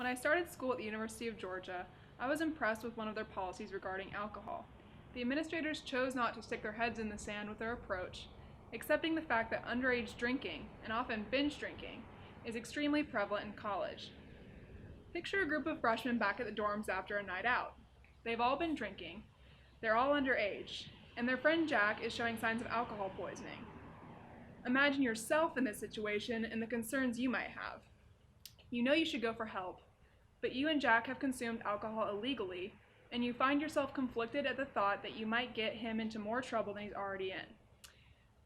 When I started school at the University of Georgia, I was impressed with one of their policies regarding alcohol. The administrators chose not to stick their heads in the sand with their approach, accepting the fact that underage drinking, and often binge drinking, is extremely prevalent in college. Picture a group of freshmen back at the dorms after a night out. They've all been drinking, they're all underage, and their friend Jack is showing signs of alcohol poisoning. Imagine yourself in this situation and the concerns you might have. You know you should go for help, but you and Jack have consumed alcohol illegally, and you find yourself conflicted at the thought that you might get him into more trouble than he's already in.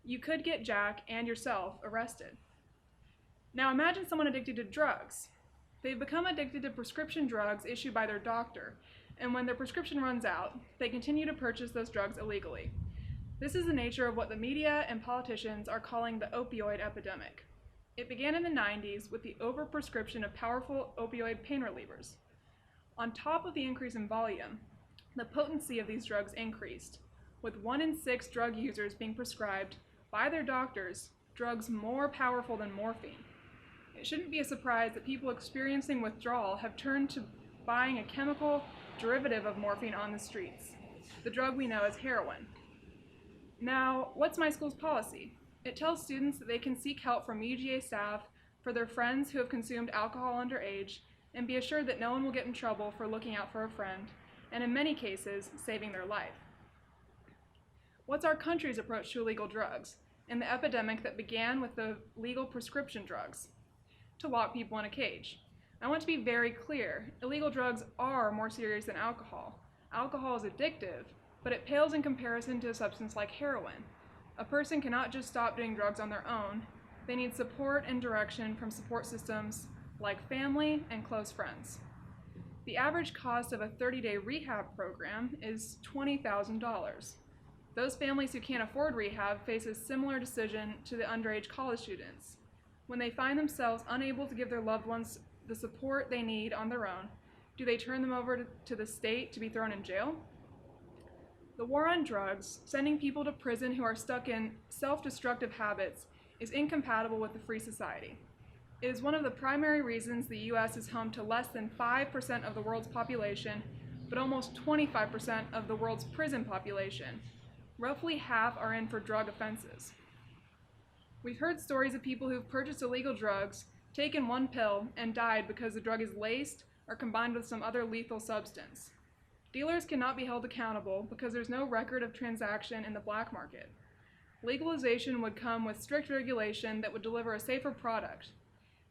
You could get Jack and yourself arrested. Now imagine someone addicted to drugs. They've become addicted to prescription drugs issued by their doctor, and when their prescription runs out, they continue to purchase those drugs illegally. This is the nature of what the media and politicians are calling the opioid epidemic. It began in the 90s with the overprescription of powerful opioid pain relievers. On top of the increase in volume, the potency of these drugs increased, with 1 in 6 drug users being prescribed by their doctors drugs more powerful than morphine. It shouldn't be a surprise that people experiencing withdrawal have turned to buying a chemical derivative of morphine on the streets, the drug we know as heroin. Now, what's my school's policy? It tells students that they can seek help from UGA staff for their friends who have consumed alcohol underage and be assured that no one will get in trouble for looking out for a friend, and in many cases, saving their life. What's our country's approach to illegal drugs and the epidemic that began with the legal prescription drugs? To lock people in a cage. I want to be very clear, illegal drugs are more serious than alcohol. Alcohol is addictive, but it pales in comparison to a substance like heroin. A person cannot just stop doing drugs on their own. They need support and direction from support systems like family and close friends. The average cost of a 30-day rehab program is $20,000. Those families who can't afford rehab face a similar decision to the underage college students. When they find themselves unable to give their loved ones the support they need on their own, do they turn them over to the state to be thrown in jail? The war on drugs, sending people to prison who are stuck in self-destructive habits, is incompatible with a free society. It is one of the primary reasons the U.S. is home to less than 5% of the world's population, but almost 25% of the world's prison population. Roughly half are in for drug offenses. We've heard stories of people who've purchased illegal drugs, taken one pill, and died because the drug is laced or combined with some other lethal substance. Dealers cannot be held accountable because there's no record of transaction in the black market. Legalization would come with strict regulation that would deliver a safer product.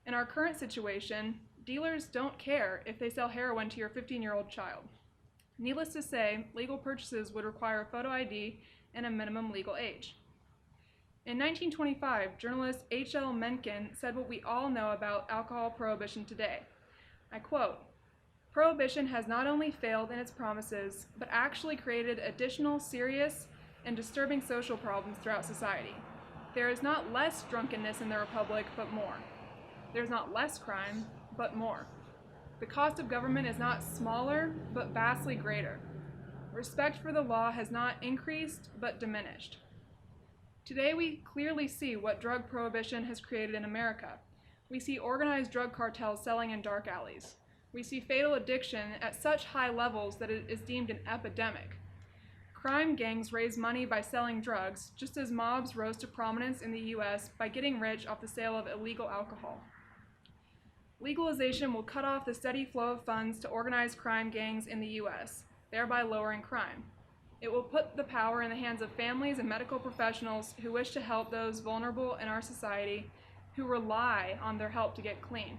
In our current situation, dealers don't care if they sell heroin to your 15-year-old child. Needless to say, legal purchases would require a photo ID and a minimum legal age. In 1925, journalist H.L. Mencken said what we all know about alcohol prohibition today. I quote, "Prohibition has not only failed in its promises, but actually created additional serious and disturbing social problems throughout society. There is not less drunkenness in the Republic, but more. There is not less crime, but more. The cost of government is not smaller, but vastly greater. Respect for the law has not increased, but diminished." Today we clearly see what drug prohibition has created in America. We see organized drug cartels selling in dark alleys. We see fatal addiction at such high levels that it is deemed an epidemic. Crime gangs raise money by selling drugs, just as mobs rose to prominence in the U.S. by getting rich off the sale of illegal alcohol. Legalization will cut off the steady flow of funds to organized crime gangs in the U.S., thereby lowering crime. It will put the power in the hands of families and medical professionals who wish to help those vulnerable in our society who rely on their help to get clean.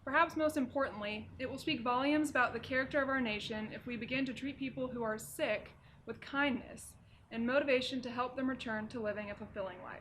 Perhaps most importantly, it will speak volumes about the character of our nation if we begin to treat people who are sick with kindness and motivation to help them return to living a fulfilling life.